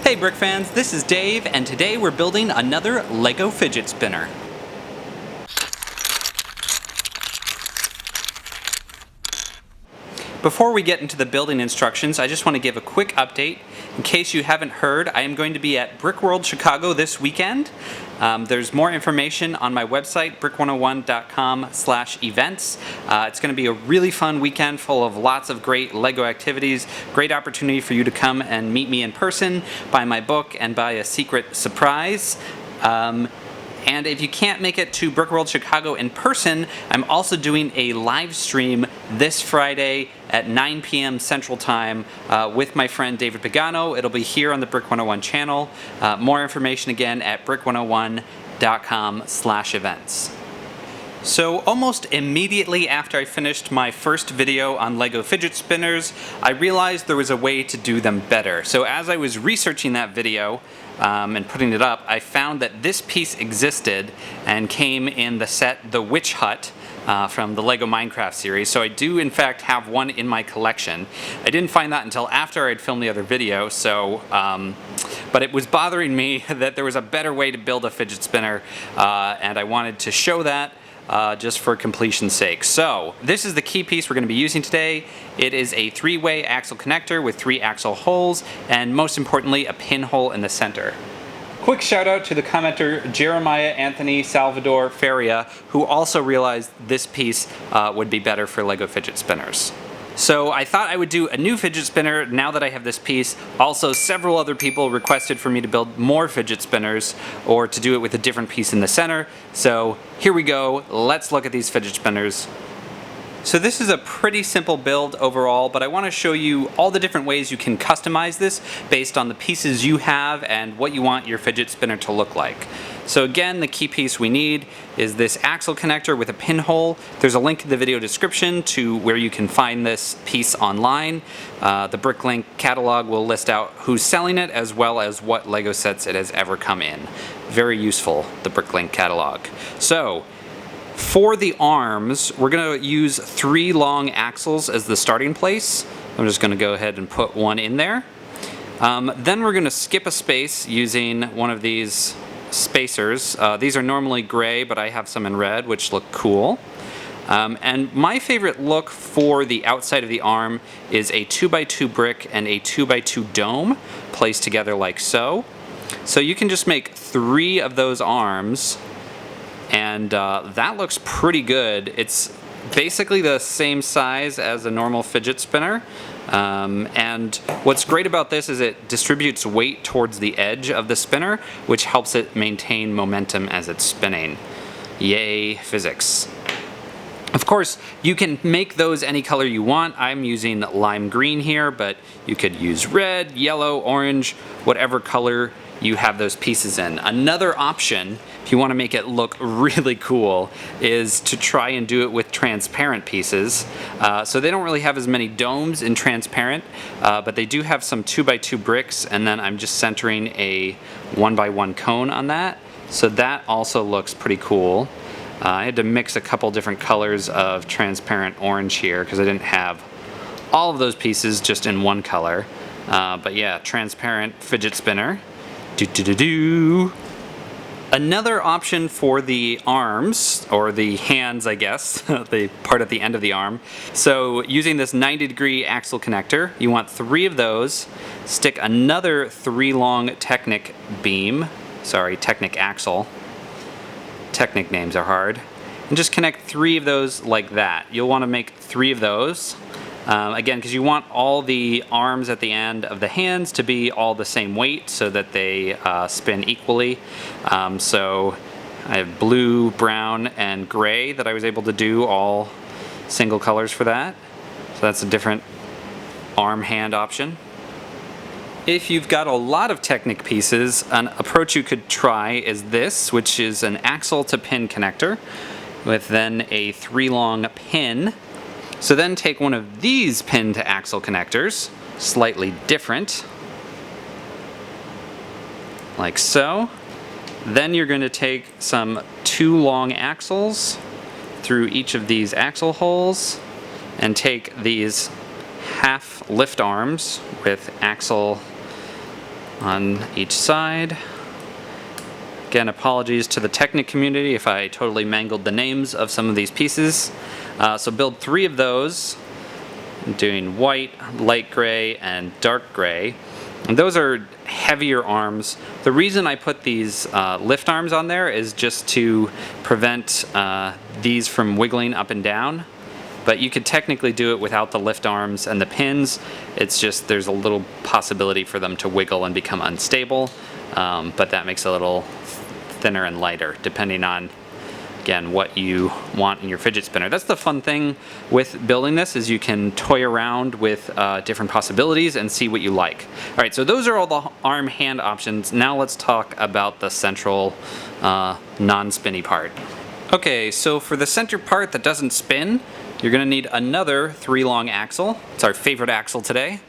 Hey Brick fans, this is Dave, and today we're building another Lego fidget spinner. Before we get into the building instructions, I just want to give a quick update. In case you haven't heard, I am going to be at Brick World Chicago this weekend. There's more information on my website, brick101.com/events. It's going to be a really fun weekend full of lots of great Lego activities, great opportunity for you to come and meet me in person, buy my book, and buy a secret surprise. And if you can't make it to Brick World Chicago in person, I'm also doing a live stream this Friday at 9 p.m. Central Time with my friend David Pickett. It'll be here on the Brick 101 channel. More information again at brick101.com/events. So almost immediately after I finished my first video on Lego fidget spinners, I realized there was a way to do them better. So as I was researching that video and putting it up, I found that this piece existed and came in the set The Witch Hut from the Lego Minecraft series. So I do in fact have one in my collection. I didn't find that until after I'd filmed the other video, so but it was bothering me that there was a better way to build a fidget spinner, and I wanted to show that just for completion's sake. So this is the key piece we're going to be using today. It is a 3-way axle connector with 3 axle holes, and most importantly a pinhole in the center. Quick shout out to the commenter Jeremiah Anthony Salvador Feria, who also realized this piece would be better for Lego fidget spinners. So I thought I would do a new fidget spinner now that I have this piece. Also, several other people requested for me to build more fidget spinners or to do it with a different piece in the center. So here we go. Let's look at these fidget spinners. So this is a pretty simple build overall, but I want to show you all the different ways you can customize this based on the pieces you have and what you want your fidget spinner to look like. So again, the key piece we need is this axle connector with a pinhole. There's a link in the video description to where you can find this piece online. The Bricklink catalog will list out who's selling it as well as what Lego sets it has ever come in. Very useful, the Bricklink catalog. So for the arms, we're going to use 3 long axles as the starting place. I'm just going to go ahead and put one in there. Then we're going to skip a space using one of these spacers. These are normally gray, but I have some in red, which look cool. And my favorite look for the outside of the arm is a 2x2 brick and a 2x2 dome placed together like so. So you can just make 3 of those arms, and that looks pretty good. It's basically the same size as a normal fidget spinner. And what's great about this is it distributes weight towards the edge of the spinner, which helps it maintain momentum as it's spinning. Yay, physics. Of course, you can make those any color you want. I'm using lime green here, but you could use red, yellow, orange, whatever color you have those pieces in. Another option, if you want to make it look really cool, is to try and do it with transparent pieces. So they don't really have as many domes in transparent, but they do have some 2x2 bricks, and then I'm just centering a 1x1 cone on that. So that also looks pretty cool. I had to mix a couple different colors of transparent orange here because I didn't have all of those pieces just in one color. But yeah, transparent fidget spinner. Another option for the arms, or the hands I guess, the part at the end of the arm. So using this 90-degree axle connector, you want 3 of those. Stick another 3 long Technic Technic axle. Technic names are hard. And just connect 3 of those like that. You'll want to make 3 of those. Again, because you want all the arms at the end of the hands to be all the same weight so that they spin equally. So I have blue, brown, and gray that I was able to do all single colors for that. So that's a different arm hand option. If you've got a lot of Technic pieces, an approach you could try is this, which is an axle to pin connector with then a 3 long pin. So then take one of these pin to axle connectors, slightly different, like so. Then you're going to take some 2 long axles through each of these axle holes and take these half lift arms with axle on each side. Again, apologies to the Technic community if I totally mangled the names of some of these pieces. So build 3 of those, doing white, light gray, and dark gray. And those are heavier arms. The reason I put these lift arms on there is just to prevent these from wiggling up and down. But you could technically do it without the lift arms and the pins. It's just there's a little possibility for them to wiggle and become unstable. But that makes it a little thinner and lighter, depending on, again, what you want in your fidget spinner. That's the fun thing with building this, is you can toy around with different possibilities and see what you like. All right, so those are all the arm hand options. Now let's talk about the central non-spinny part. Okay, so for the center part that doesn't spin, you're gonna need another 3-long axle. It's our favorite axle today.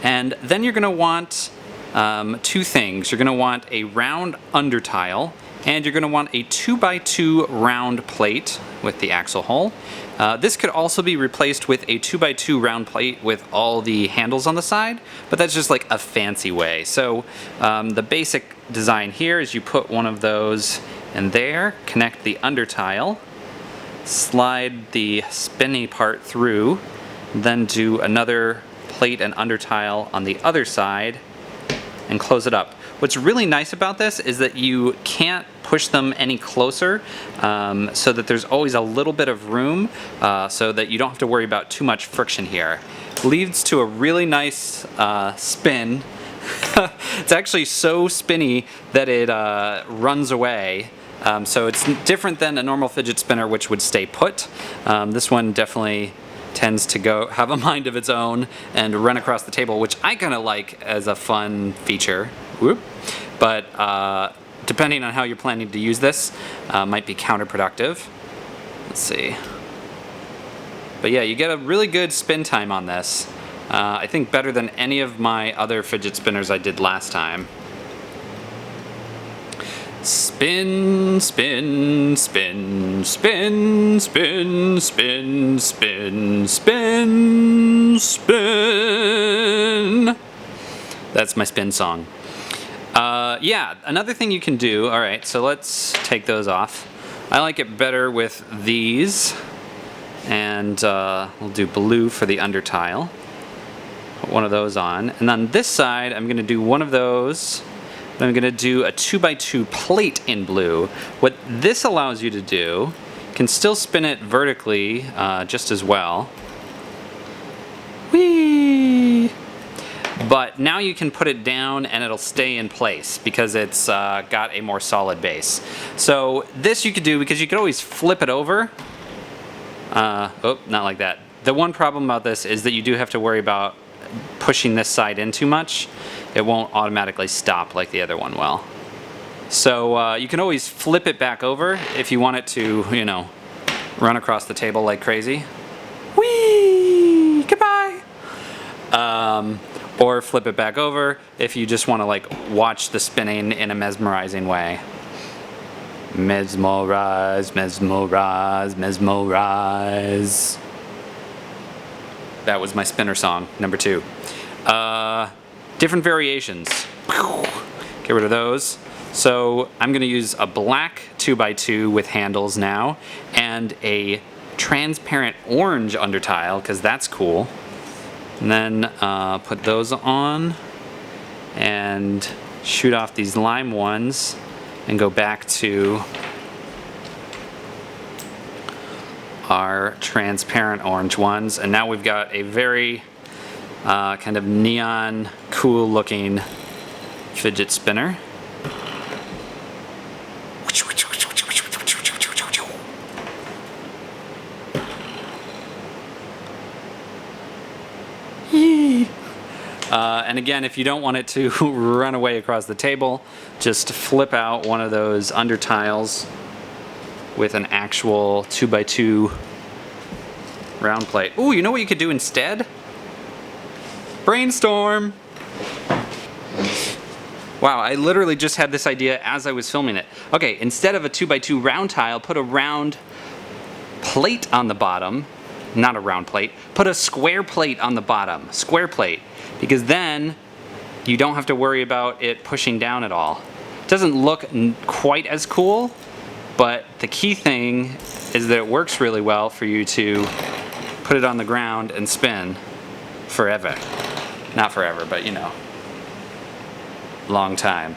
And then you're gonna want 2 things. You're gonna want a round under tile, and you're gonna want a 2x2 round plate with the axle hole. This could also be replaced with a 2x2 round plate with all the handles on the side, but that's just like a fancy way. So the basic design here is you put one of those in there, connect the under tile, slide the spinny part through, then do another plate and under tile on the other side, and close it up. What's really nice about this is that you can't push them any closer, so that there's always a little bit of room, so that you don't have to worry about too much friction here. Leads to a really nice spin. It's actually so spinny that it runs away. So it's different than a normal fidget spinner, which would stay put. This one definitely tends to have a mind of its own and run across the table, which I kind of like as a fun feature. Whoop. But depending on how you're planning to use this, might be counterproductive. Let's see. But yeah, you get a really good spin time on this. I think better than any of my other fidget spinners I did last time. Spin, spin, spin, spin, spin, spin, spin, spin, spin. That's my spin song. Yeah, another thing you can do, alright, so let's take those off. I like it better with these, and we'll do blue for the under tile. Put one of those on, and on this side I'm going to do one of those. Then I'm going to do a 2x2 plate in blue. What this allows you to do, you can still spin it vertically just as well. Whee! But now you can put it down and it'll stay in place because it's got a more solid base. So this you could do because you could always flip it over. Oh, not like that. The one problem about this is that you do have to worry about pushing this side in too much. It won't automatically stop like the other one will. So you can always flip it back over if you want it to, you know, run across the table like crazy. Whee! Goodbye! Or flip it back over if you just want to like watch the spinning in a mesmerizing way. Mesmerize, mesmerize, mesmerize. That was my spinner song, number 2. Different variations. Get rid of those. So I'm going to use a black 2x2 with handles now, and a transparent orange under tile, because that's cool. And then put those on, and shoot off these lime ones, and go back to our transparent orange ones. And now we've got a very kind of neon, cool looking fidget spinner. And again, if you don't want it to run away across the table, just flip out one of those under tiles with an actual 2x2 round plate. Ooh, you know what you could do instead? Brainstorm! Wow, I literally just had this idea as I was filming it. Okay, instead of a 2x2 round tile, put a round plate on the bottom. Not a round plate. Put a square plate on the bottom. Square plate. Because then you don't have to worry about it pushing down at all. It doesn't look quite as cool, but the key thing is that it works really well for you to put it on the ground and spin forever. Not forever, but you know, long time.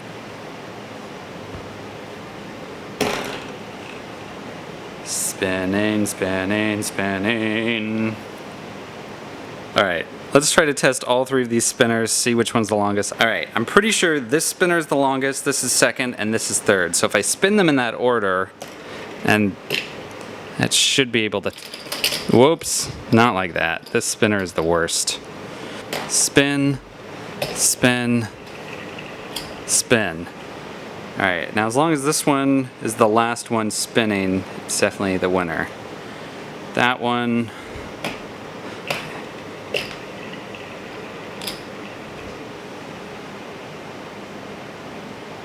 Spinning, spinning, spinning. All right, let's try to test all three of these spinners, see which one's the longest. All right, I'm pretty sure this spinner is the longest, this is second, and this is third. So if I spin them in that order, and that should be able to, whoops, not like that. This spinner is the worst. Spin, spin, spin. All right, now as long as this one is the last one spinning, it's definitely the winner. That one,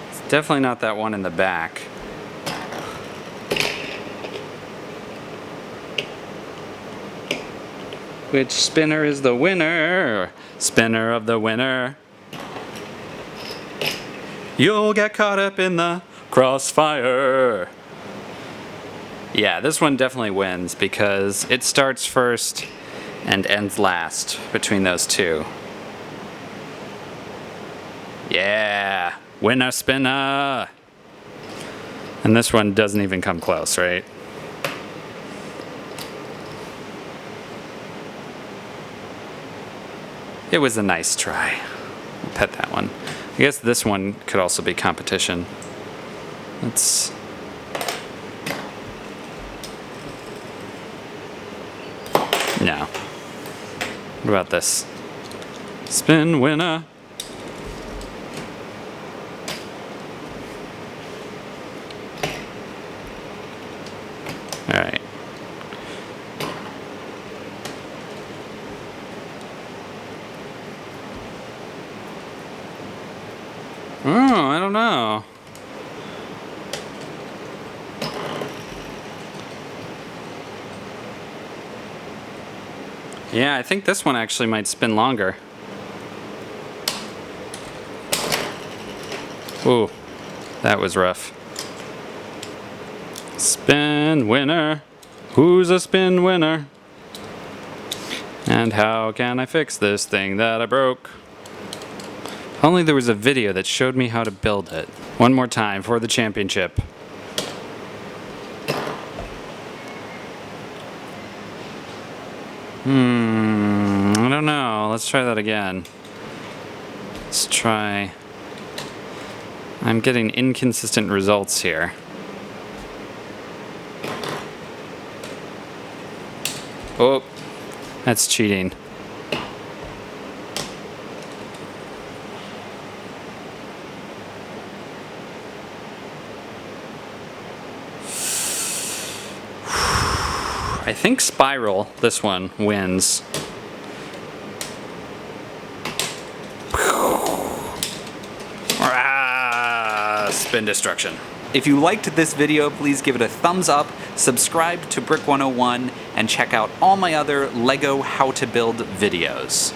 it's definitely not that one in the back. Which spinner is the winner? Spinner of the winner. You'll get caught up in the crossfire. Yeah, this one definitely wins because it starts first and ends last between those two. Yeah, winner spinner. And this one doesn't even come close, right? It was a nice try. I'll pet that one. I guess this one could also be competition. Let's... No. What about this? Spin winner. All right. Oh, I don't know. Yeah, I think this one actually might spin longer. Ooh, that was rough. Spin winner. Who's a spin winner? And how can I fix this thing that I broke? If only there was a video that showed me how to build it. One more time for the championship. I don't know. Let's try that again. Let's try. I'm getting inconsistent results here. Oh, that's cheating. I think Spiral, this one, wins. Spin destruction. If you liked this video, please give it a thumbs up, subscribe to Brick 101, and check out all my other LEGO how to build videos.